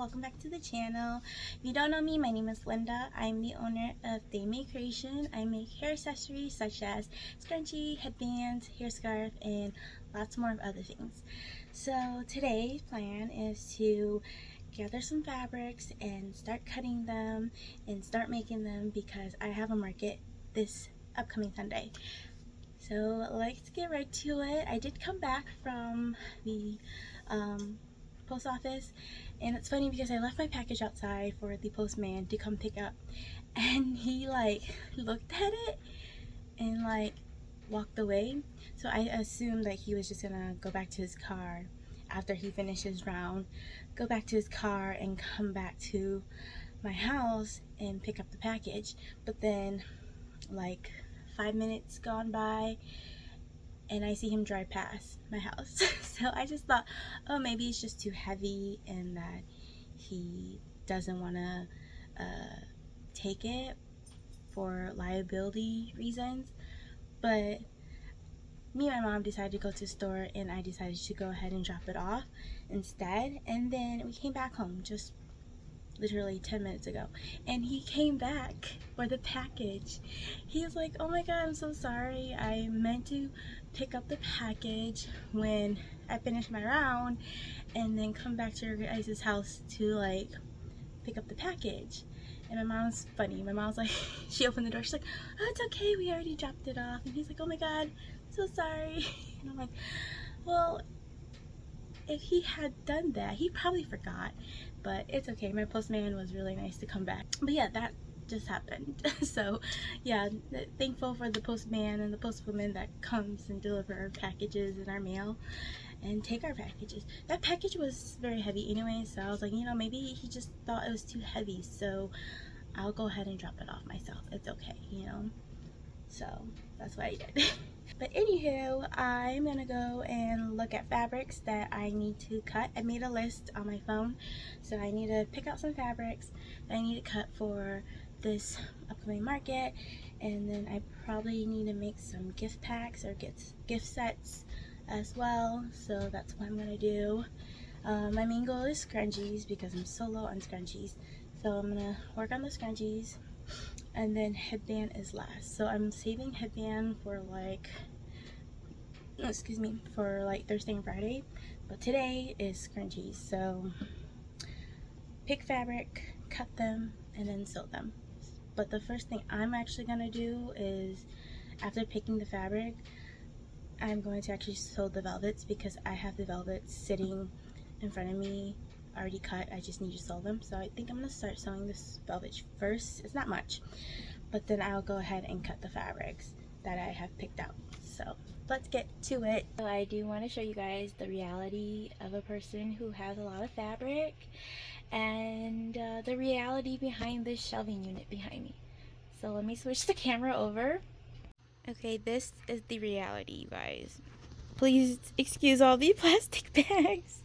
welcome back to the channel. If you don't know me, my name is Linda. I'm the owner of Daymay Creation. I make hair accessories such as scrunchie, headbands, hair scarf, and lots more of other things. So today's plan is to gather some fabrics and start cutting them and start making them because I have a market this upcoming Sunday. So let's get right to it. I did come back from the post office, and it's funny because I left my package outside for the postman to come pick up, and he looked at it and walked away. So I assumed that he was just gonna go back to his car after he finished his round, go back to his car and come back to my house and pick up the package. But then 5 minutes gone by and I see him drive past my house. So I just thought, oh, maybe it's just too heavy and that he doesn't want to take it for liability reasons. But me and my mom decided to go to the store, and I decided to go ahead and drop it off instead. And then we came back home just literally 10 minutes ago, and he came back for the package. He was like, oh my god, I'm so sorry, I meant to pick up the package when I finished my round and then come back to your guys' house to pick up the package. And my mom's funny. My mom's like, she opened the door, she's like, oh, it's okay, we already dropped it off. And he's like, oh my god, I'm so sorry. And I'm like, well, if he had done that, he probably forgot, but it's okay. My postman was really nice to come back. But yeah, that just happened. So yeah, thankful for the postman and the postwoman that comes and deliver our packages in our mail and take our packages. That package was very heavy anyway, so I was like, maybe he just thought it was too heavy, so I'll go ahead and drop it off myself. It's okay, so that's what I did. But anywho, I'm gonna go and look at fabrics that I need to cut. I made a list on my phone, so I need to pick out some fabrics that I need to cut for this upcoming market, and then I probably need to make some gift packs or gift sets as well. So that's what I'm gonna do. My main goal is scrunchies because I'm so low on scrunchies, so I'm gonna work on the scrunchies. And then headband is last. So I'm saving headband for for Thursday and Friday. But today is scrunchies. So pick fabric, cut them, and then sew them. But the first thing I'm actually gonna do is, after picking the fabric, I'm going to actually sew the velvets because I have the velvets sitting in front of me already cut. I just need to sew them. So I think I'm gonna start sewing this velvet first. It's not much, but then I'll go ahead and cut the fabrics that I have picked out. So let's get to it. So I do want to show you guys the reality of a person who has a lot of fabric, and the reality behind this shelving unit behind me. So let me switch the camera over. Okay, this is the reality, you guys. Please excuse all the plastic bags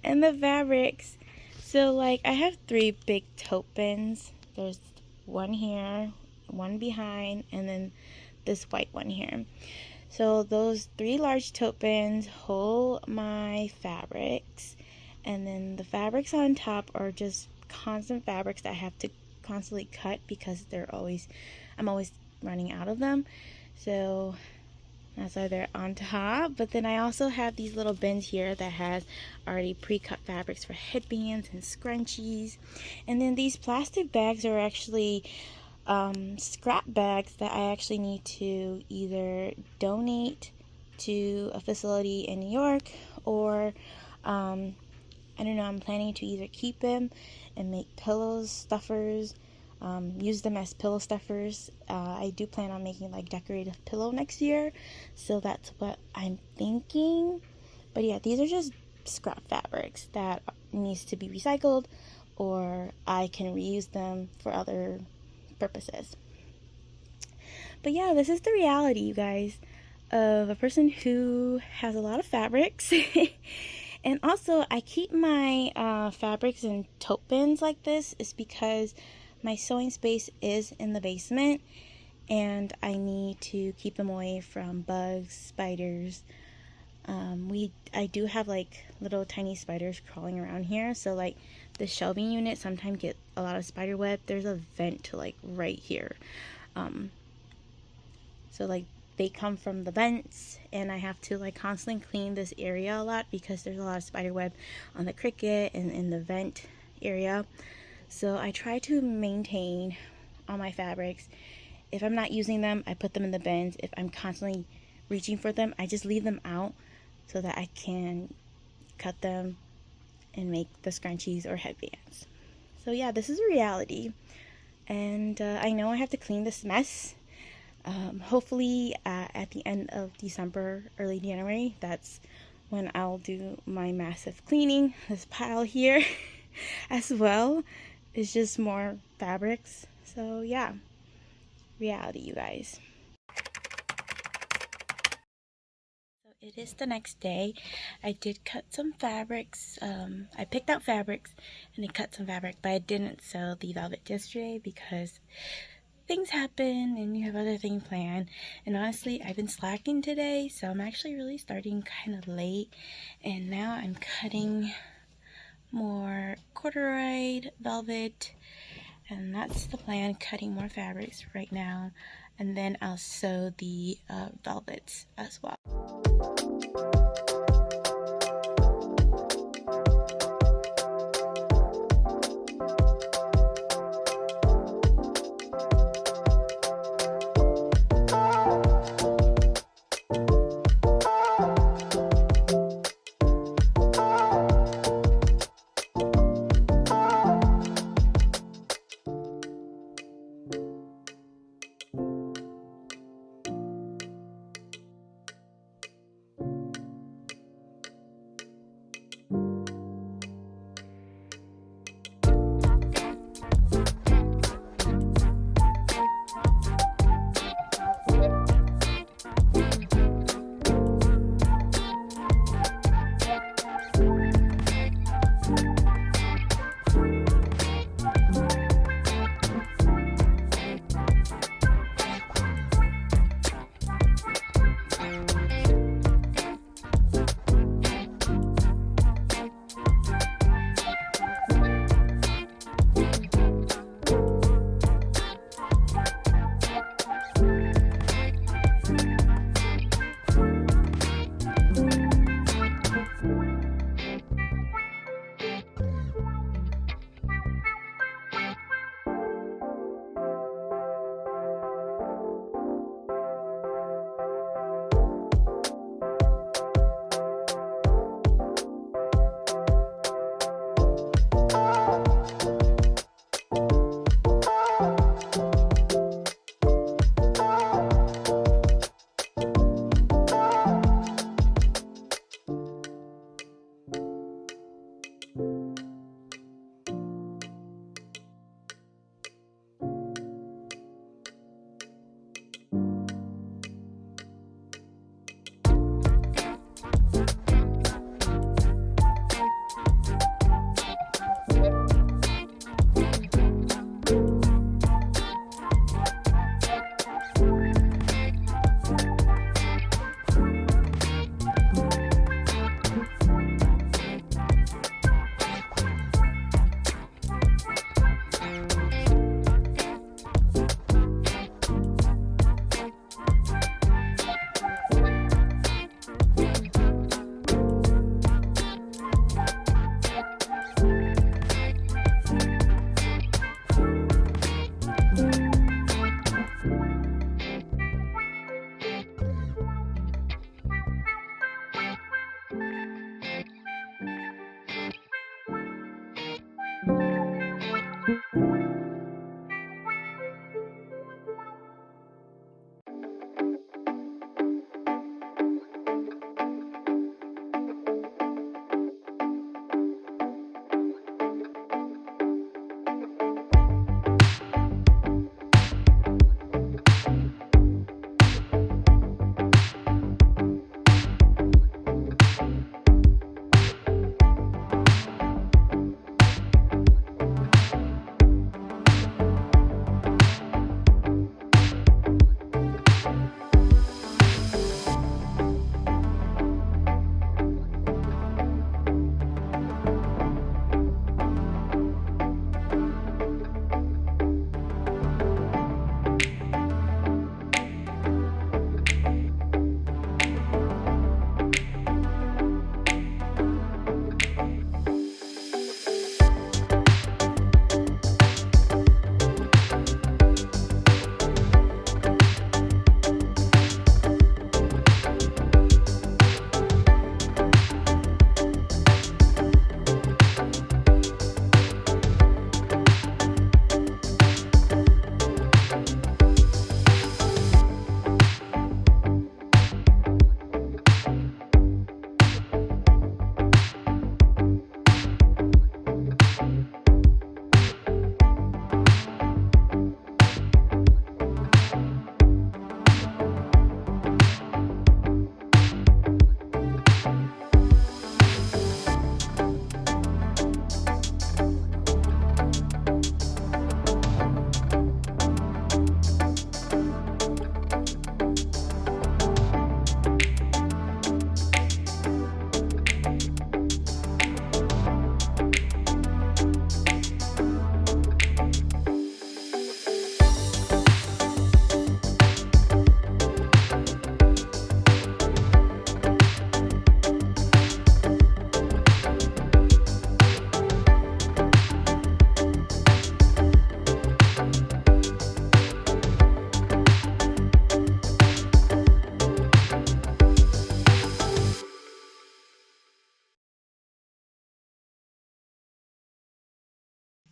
and the fabrics. So I have 3 big tote bins. There's one here, one behind, and then this white one here. So those 3 large tote bins hold my fabrics, and then the fabrics on top are just constant fabrics that I have to constantly cut because I'm always running out of them. So that's why they're on top. But then I also have these little bins here that has already pre-cut fabrics for headbands and scrunchies. And then these plastic bags are actually scrap bags that I actually need to either donate to a facility in New York, or I don't know, I'm planning to either keep them and make pillows, stuffers, use them as pillow stuffers. I do plan on making decorative pillow next year, so that's what I'm thinking. But yeah, these are just scrap fabrics that needs to be recycled, or I can reuse them for other purposes. But yeah, this is the reality, you guys, of a person who has a lot of fabrics. And also, I keep my fabrics in tote bins like this is because my sewing space is in the basement, and I need to keep them away from bugs, spiders, I do have like little tiny spiders crawling around here, so like the shelving unit sometimes get a lot of spider web. There's a vent to like right here, so like they come from the vents, and I have to like constantly clean this area a lot because there's a lot of spider web on the cricket and in the vent area. So I try to maintain all my fabrics. If I'm not using them, I put them in the bins. If I'm constantly reaching for them, I just leave them out so that I can cut them and make the scrunchies or headbands. So yeah, this is a reality, and I know I have to clean this mess. Hopefully at the end of December, early January, that's when I'll do my massive cleaning. This pile here as well is just more fabrics. So yeah, reality, you guys. So it is the next day. I did cut some fabrics. I picked out fabrics and then cut some fabric, but I didn't sew the velvet yesterday because things happen and you have other things planned. And honestly, I've been slacking today, so I'm actually really starting kind of late. And now I'm cutting more corduroy velvet, and that's the plan, cutting more fabrics right now, and then I'll sew the velvets as well.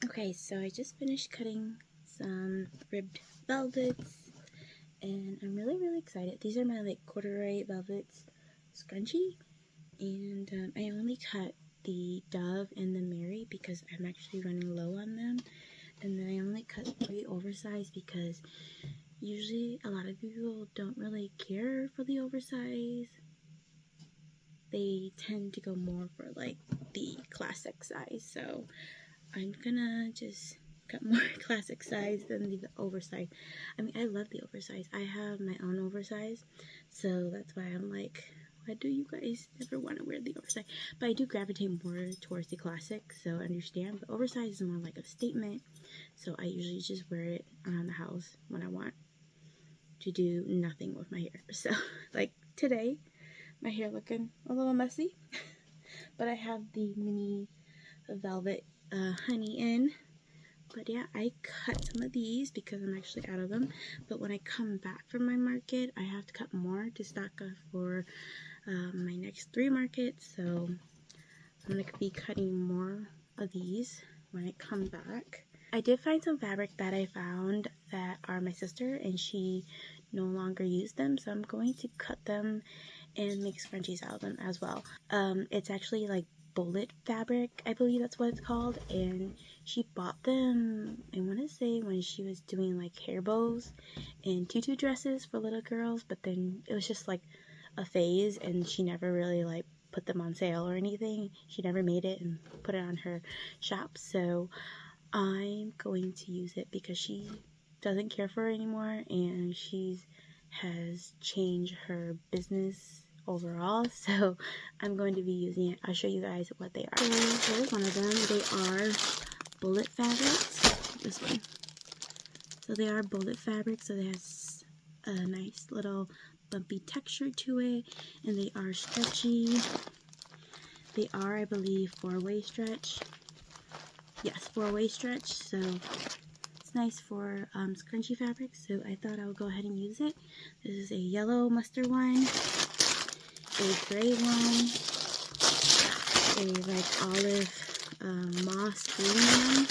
Okay, so I just finished cutting some ribbed velvets, and I'm really excited. These are my like corduroy velvets scrunchie, and I only cut the Dove and the Mary because I'm actually running low on them, and then I only cut 3 oversized because usually a lot of people don't really care for the oversize. They tend to go more for like the classic size, so I'm gonna just cut more classic size than the oversized. I mean, I love the oversized. I have my own oversized, so that's why I'm like, why do you guys never want to wear the oversized? But I do gravitate more towards the classic, so understand. But oversized is more like a statement, so I usually just wear it around the house when I want to do nothing with my hair. So, like today, my hair looking a little messy, but I have the mini velvet honey in. But yeah, I cut some of these because I'm actually out of them. But when I come back from my market, I have to cut more to stock up for my next 3 markets. So I'm going to be cutting more of these when I come back. I did find some fabric that I found that are my sister, and she no longer used them. So I'm going to cut them and make scrunchies out of them as well. It's actually like bullet fabric, I believe that's what it's called, and she bought them, I want to say, when she was doing like hair bows and tutu dresses for little girls, but then it was just like a phase, and she never really like put them on sale or anything. She never made it and put it on her shop, so I'm going to use it because she doesn't care for it anymore, and has changed her business overall, so I'm going to be using it. I'll show you guys what they are. So here's one of them. They are bullet fabrics. This one. So they are bullet fabric, so it has a nice little bumpy texture to it, and they are stretchy. They are, I believe, 4-way stretch. Yes, 4-way stretch, so it's nice for scrunchy fabric, so I thought I would go ahead and use it. This is a yellow mustard one, a gray one, a like olive moss green one,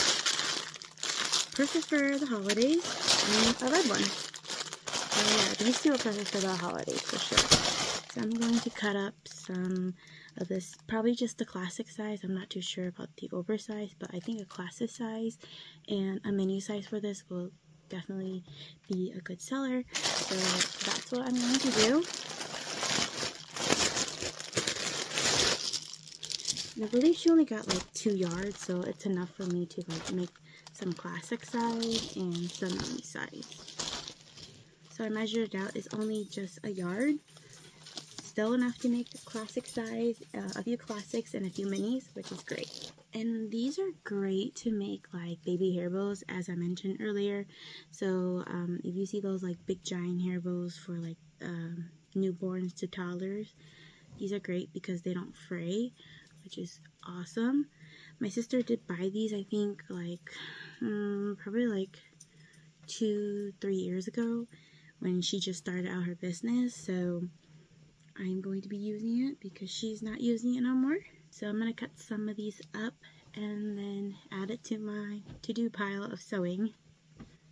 perfect for the holidays, and a red one. So yeah, these 2 are perfect for the holidays for sure. So I'm going to cut up some of this, probably just the classic size. I'm not too sure about the oversized, but I think a classic size and a mini size for this will definitely be a good seller. So that's what I'm going to do. And I believe she only got like 2 yards, so it's enough for me to like make some classic size and some mini size. So I measured it out. It's only just a yard. Still enough to make the classic size, a few classics and a few minis, which is great. And these are great to make like baby hair bows, as I mentioned earlier. So if you see those like big giant hair bows for like newborns to toddlers, these are great because they don't fray, which is awesome. My sister did buy these, I think like probably like 2-3 years ago when she just started out her business. So I'm going to be using it because she's not using it no more. So I'm going to cut some of these up and then add it to my to-do pile of sewing.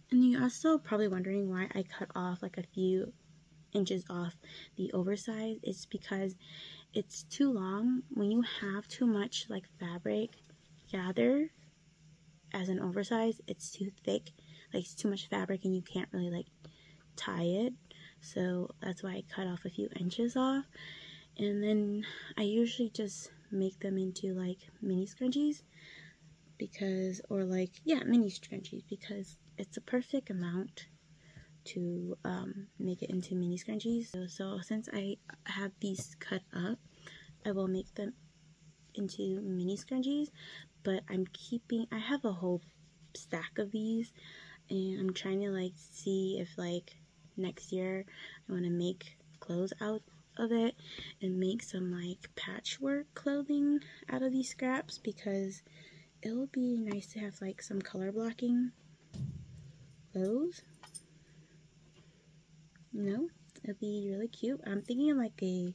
And you're also probably wondering why I cut off like a few inches off the oversized. It's because it's too long. When you have too much like fabric gather as an oversized, it's too thick. Like it's too much fabric and you can't really like tie it. So that's why I cut off a few inches off. And then I usually just make them into like mini scrunchies because, or like, yeah, mini scrunchies because it's a perfect amount to make it into mini scrunchies. So since I have these cut up, I will make them into mini scrunchies, but I have a whole stack of these, and I'm trying to like see if like next year I want to make clothes out of it and make some like patchwork clothing out of these scraps, because it will be nice to have like some color blocking clothes, you know. It'll be really cute. I'm thinking like a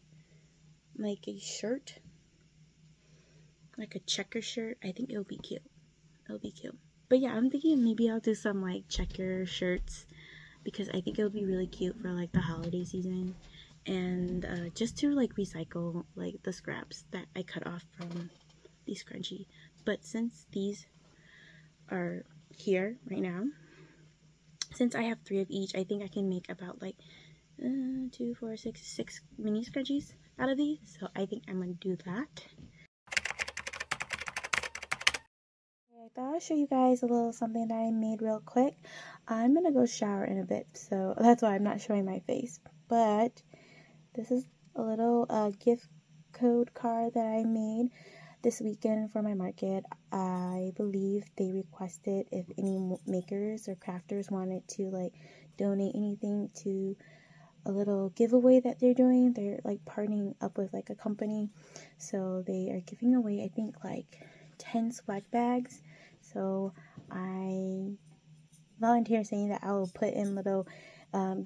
shirt, like a checker shirt. I think it'll be cute. It'll be cute. But yeah, I'm thinking maybe I'll do some like checker shirts because I think it would be really cute for like the holiday season, and just to like recycle like the scraps that I cut off from the scrunchie. But since these are here right now, since I have 3 of each, I think I can make about like 2, 4, 6 mini scrunchies out of these. So I think I'm gonna do that. I thought I'd show you guys a little something that I made real quick. I'm gonna go shower in a bit, so that's why I'm not showing my face. But this is a little gift code card that I made this weekend for my market. I believe they requested if any makers or crafters wanted to like donate anything to a little giveaway that they're doing. They're like partnering up with like a company, so they are giving away I think like 10 swag bags. So I volunteer saying that I will put in little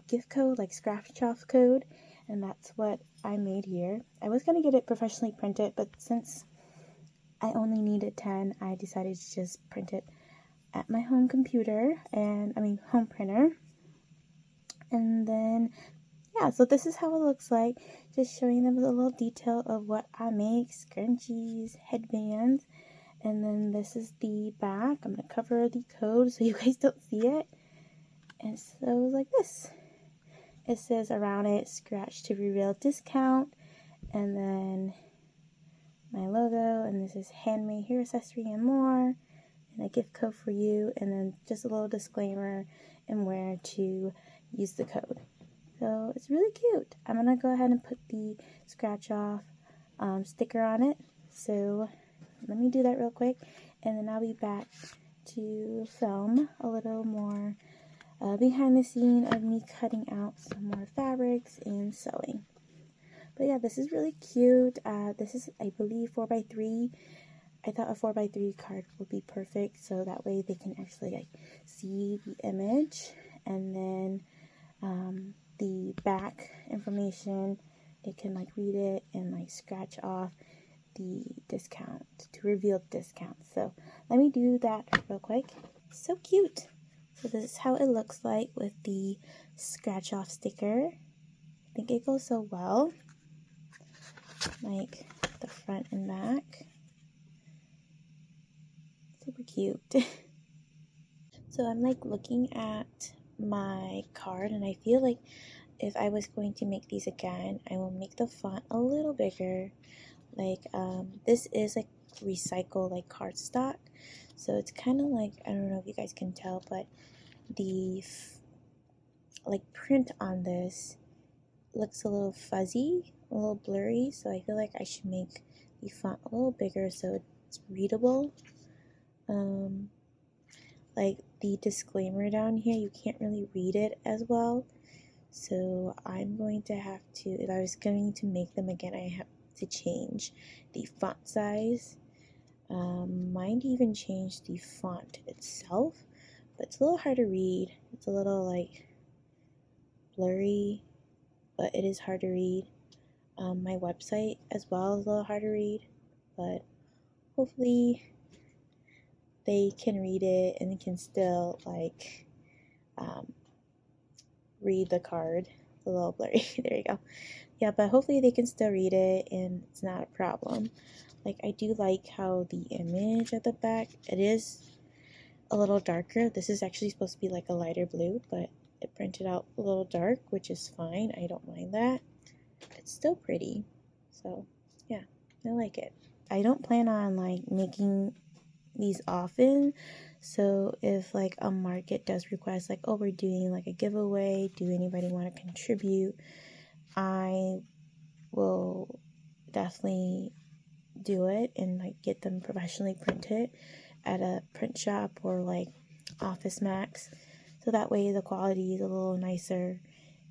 gift code, like scratch off code, and that's what I made here. I was gonna get it professionally printed, but since I only needed 10, I decided to just print it at my home computer, and home printer. And then yeah, so this is how it looks like, just showing them a little detail of what I make: scrunchies, headbands. And then this is the back. I'm going to cover the code so you guys don't see it. And so like this. It says around it, scratch to reveal discount. And then my logo. And this is handmade hair accessory and more. And a gift code for you. And then just a little disclaimer and where to use the code. So it's really cute. I'm going to go ahead and put the scratch off sticker on it. So let me do that real quick, and then I'll be back to film a little more behind the scene of me cutting out some more fabrics and sewing. But yeah, this is really cute. This is, I believe, 4x3. I thought a 4x3 card would be perfect, so that way they can actually like see the image, and then the back information, they can like read it and like scratch off the discount to reveal discount. So let me do that real quick. So cute. So this is how it looks like with the scratch off sticker. I think it goes so well, like the front and back. Super cute. So I'm like looking at my card, and I feel like if I was going to make these again, I will make the font a little bigger. Like this is like recycled like cardstock, so it's kind of like, I don't know if you guys can tell, but the like print on this looks a little fuzzy, a little blurry, so I feel like I should make the font a little bigger so it's readable. Like the disclaimer down here, you can't really read it as well, so I'm going to have to, if I was going to make them again, I have to change the font size. Might even change the font itself, but it's a little hard to read. It's a little like blurry, but it is hard to read. My website as well is a little hard to read, but hopefully they can read it and can still like read the card. It's a little blurry. There you go. Yeah, but hopefully they can still read it and it's not a problem. Like, I do like how the image at the back, it is a little darker. This is actually supposed to be like a lighter blue, but it printed out a little dark, which is fine. I don't mind that. It's still pretty. So yeah, I like it. I don't plan on like making these often, so if like a market does request like, oh, we're doing like a giveaway, do anybody want to contribute, I will definitely do it and like get them professionally printed at a print shop or like Office Max, so that way the quality is a little nicer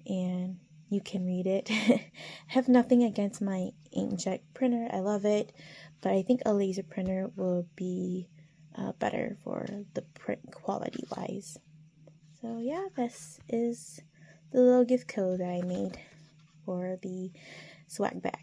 and you can read it. I have nothing against my inkjet printer, I love it, but I think a laser printer will be better for the print quality wise. So yeah, this is the little gift code that I made for the swag bag.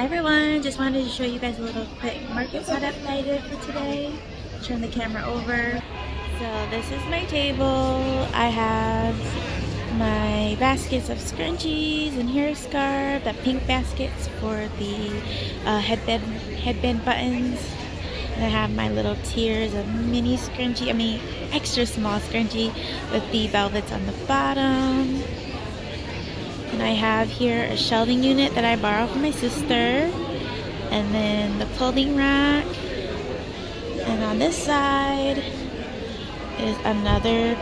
Hi everyone, just wanted to show you guys a little quick market setup that I did for today. Turn the camera over. So this is my table. I have my baskets of scrunchies and hair scarf, the pink baskets for the headband buttons. And I have my little tiers of mini scrunchie, extra small scrunchie with the velvets on the bottom. And I have here a shelving unit that I borrowed from my sister. And then the clothing rack. And on this side is another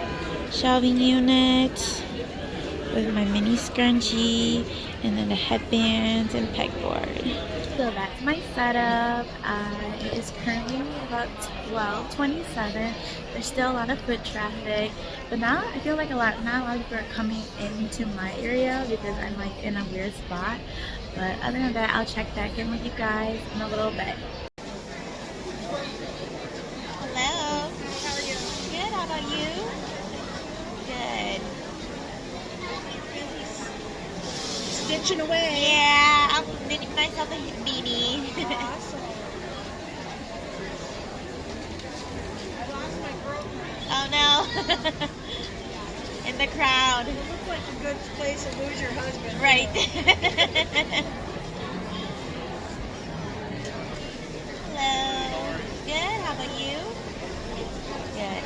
shelving unit with my mini scrunchie. And then the headbands and pegboard. So that's my setup. It is currently about 12:27. There's still a lot of foot traffic, but now I feel like not a lot of people are coming into my area because I'm like in a weird spot. But other than that, I'll check back in with you guys in a little bit. Hello. How are you? Good. How about you? Good. Stitching away. Yeah, I'm knitting myself a beanie. Awesome. I lost my girlfriend. Oh no. In the crowd. It looked like a good place to lose your husband. Right. Hello. Good. How about you? Good.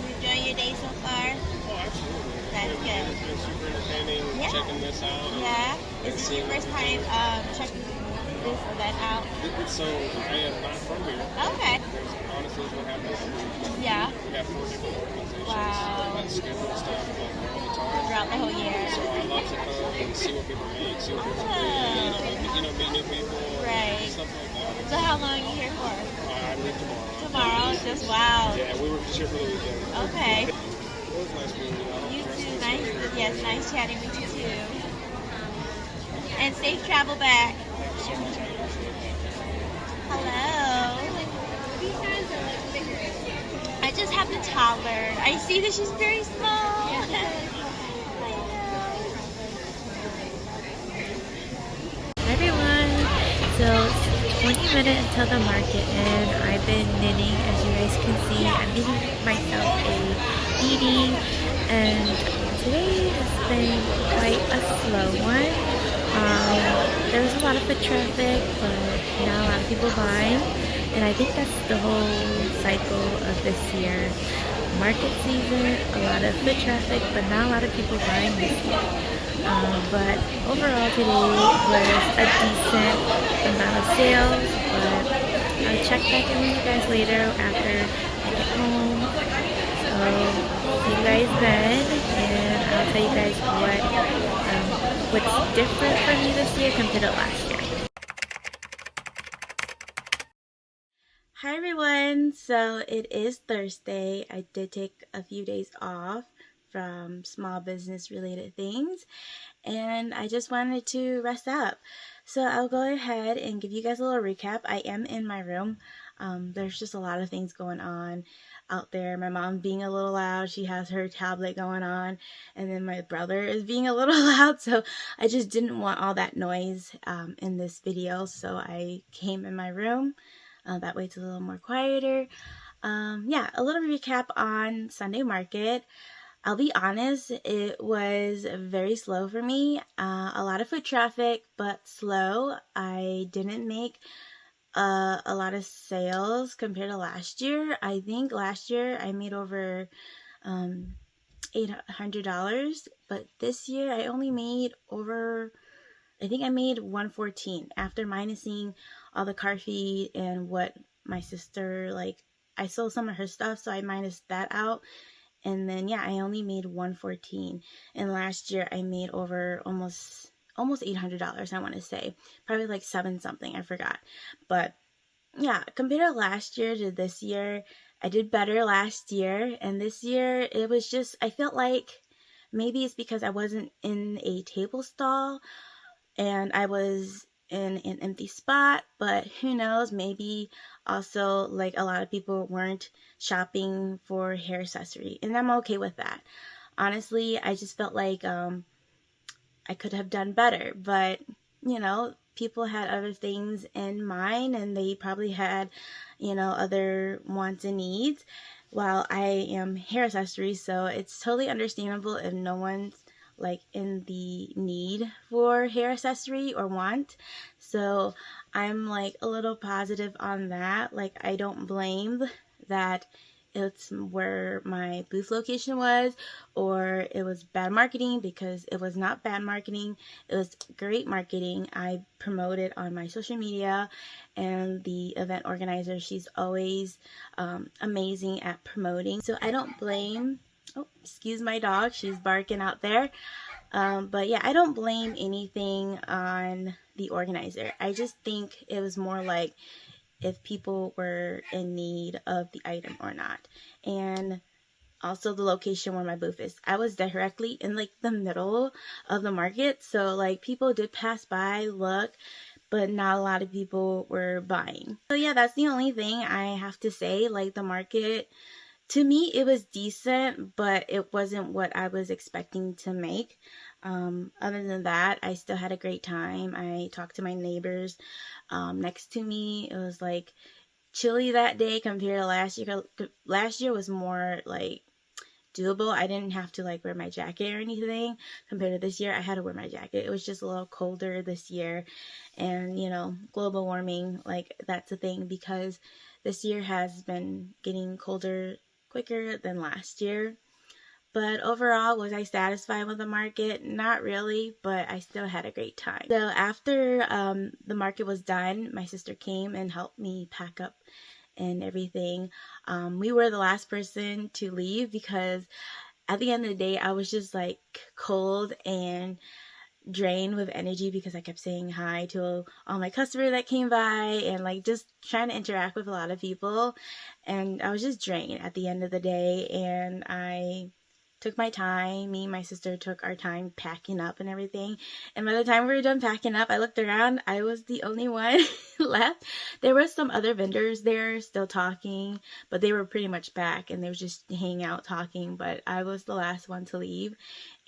You enjoying your day so far? Oh, absolutely. That's good. It's been super entertaining checking this out. Yeah. Is this your first time checking this or that out? So I am not from here. Okay. There's honestly what happens. Yeah. We have 4 different organizations Wow. that schedule stuff all the time. Throughout the whole year. So I love to come and see what people make, see what people do, meet new people, Right. stuff like that. So how long are you here for? I leave tomorrow. Tomorrow? Just wow. Yeah, we were just here for the weekend. Okay. It was nice meeting you. You too. Nice chatting with you too. And safe travel back. Hello. I just have the toddler. I see that she's very small. Hi everyone. So it's 20 minutes until the market and I've been knitting, as you guys can see. I'm knitting myself a beanie and today has been quite a slow one. There was a lot of foot traffic, but now a lot of people buying, and I think that's the whole cycle of this year. Market season, a lot of foot traffic, but not a lot of people buying this year. But overall today was a decent amount of sales, but I'll check back in with you guys later after I get home. So see you guys then, and I'll tell you guys what's different for me this year compared to last year. Hi everyone, so it is Thursday. I did take a few days off from small business related things and I just wanted to rest up. So I'll go ahead and give you guys a little recap. I am in my room. There's just a lot of things going on out there. My mom being a little loud. She has her tablet going on. And then my brother is being a little loud. So I just didn't want all that noise in this video. So I came in my room. That way it's a little more quieter. Yeah, a little recap on Sunday market. I'll be honest, it was very slow for me. A lot of foot traffic, but slow. I didn't make a lot of sales compared to last year. I think last year I made over $800, but this year I only made over, I think I made $114 after minusing all the car fee and what my sister, like, I sold some of her stuff, so I minused that out. And then, yeah, I only made $114. And last year I made over almost $800, I want to say. Probably like 7 something, I forgot. But yeah, compared to last year to this year, I did better last year. And this year it was just, I felt like maybe it's because I wasn't in a table stall and I was in an empty spot, but who knows, maybe also like a lot of people weren't shopping for hair accessory, and I'm okay with that. honestly, I just felt like I could have done better. But, you know, people had other things in mind, and they probably had, you know, other wants and needs, while I am hair accessories, so it's totally understandable if no one's like in the need for hair accessory or want. So I'm like a little positive on that. Like, I don't blame that it's where my booth location was, or it was bad marketing, because it was not bad marketing. It was great marketing. I promoted on my social media, and the event organizer, she's always amazing at promoting. So I don't blame, oh, excuse my dog, she's barking out there. But yeah, I don't blame anything on the organizer. I just think it was more like if people were in need of the item or not. And also the location where my booth is. I was directly in like the middle of the market, so like people did pass by, look, but not a lot of people were buying. So yeah, that's the only thing I have to say. Like, the market, to me, it was decent, but it wasn't what I was expecting to make. Other than that, I still had a great time. I talked to my neighbors next to me. It was like chilly that day compared to last year. Last year was more like doable. I didn't have to like wear my jacket or anything. Compared to this year, I had to wear my jacket. It was just a little colder this year. And, you know, global warming, like, that's a thing, because this year has been getting colder quicker than last year. But overall, was I satisfied with the market? Not really, but I still had a great time. So after the market was done, my sister came and helped me pack up and everything. We were the last person to leave, because at the end of the day, I was just like cold and drained with energy, because I kept saying hi to all my customers that came by, and like just trying to interact with a lot of people, and I was just drained at the end of the day. And I took my time. Me and my sister took our time packing up and everything. And by the time we were done packing up, I looked around. I was the only one left. There were some other vendors there still talking, but they were pretty much back, and they were just hanging out talking. But I was the last one to leave.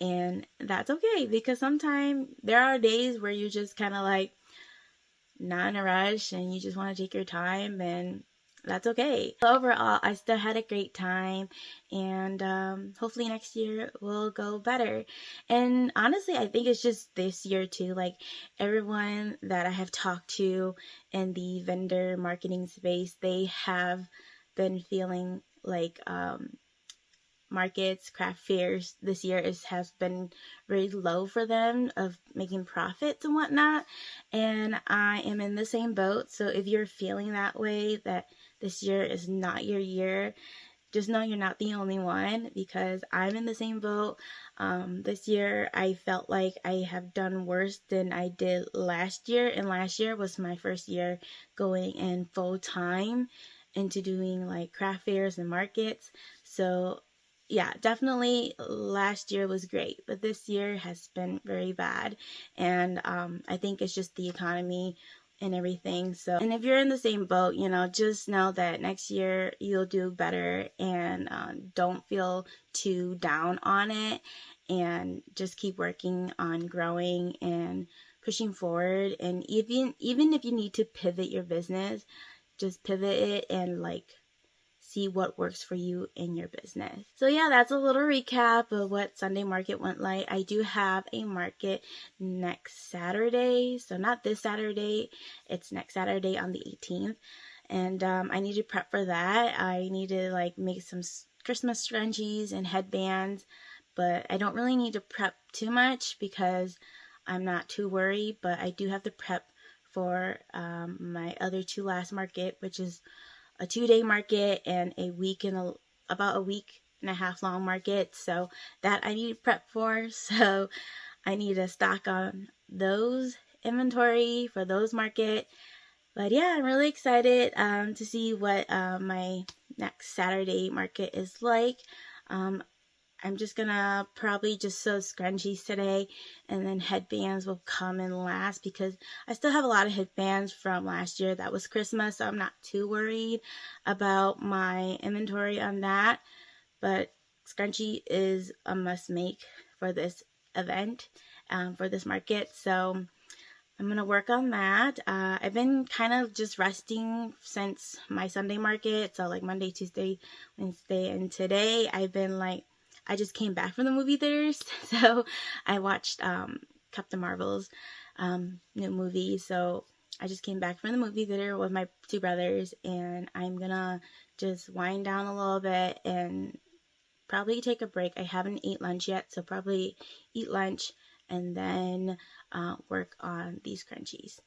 And that's okay, because sometimes there are days where you just kind of like not in a rush, and you just want to take your time, and that's okay. Overall, I still had a great time, and hopefully next year will go better. And honestly, I think it's just this year too. Like, everyone that I have talked to in the vendor marketing space, they have been feeling like markets, craft fairs this year has been really low for them of making profits and whatnot. And I am in the same boat. So if you're feeling that way, that this year is not your year, just know you're not the only one, because I'm in the same boat. This year I felt like I have done worse than I did last year, and last year was my first year going in full time into doing like craft fairs and markets. So yeah, definitely last year was great, but this year has been very bad. And I think it's just the economy and everything. So, and if you're in the same boat, you know, just know that next year you'll do better, and don't feel too down on it, and just keep working on growing and pushing forward. And even if you need to pivot your business, just pivot it and like see what works for you in your business. So yeah, that's a little recap of what Sunday market went like. I do have a market next Saturday. So not this Saturday, it's next Saturday on the 18th. And I need to prep for that. I need to like make some Christmas scrunchies and headbands, but I don't really need to prep too much because I'm not too worried. But I do have to prep for my other two last market, which is a 2-day market and about a week and a half long market. So that I need to prep for. So I need to stock on those inventory for those market. But yeah, I'm really excited to see what my next Saturday market is like. I'm just gonna probably just sew scrunchies today, and then headbands will come in last, because I still have a lot of headbands from last year that was Christmas, so I'm not too worried about my inventory on that. But scrunchie is a must make for this event, for this market. So I'm gonna work on that. I've been kind of just resting since my Sunday market, so like Monday, Tuesday, Wednesday, and today I've been like, I just came back from the movie theaters, so I watched Captain Marvel's new movie. So I just came back from the movie theater with my two brothers, and I'm gonna just wind down a little bit and probably take a break. I haven't eaten lunch yet, so probably eat lunch and then work on these crunchies.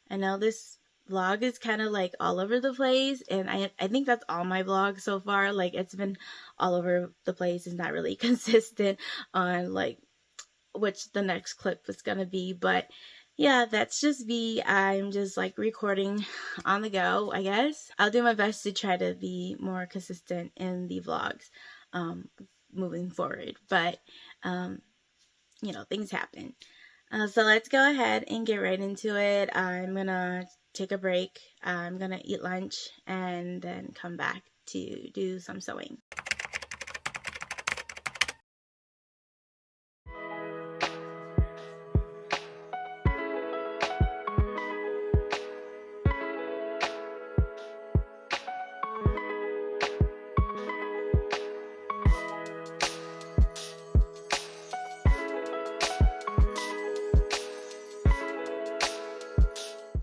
I know this vlog is kind of like all over the place, and I think that's all my vlogs so far. Like, it's been all over the place. It's not really consistent on like which the next clip is gonna be, but yeah, that's just me. I'm just like recording on the go, I guess. I'll do my best to try to be more consistent in the vlogs moving forward, but you know, things happen. So let's go ahead and get right into it. I'm gonna take a break. I'm gonna eat lunch and then come back to do some sewing.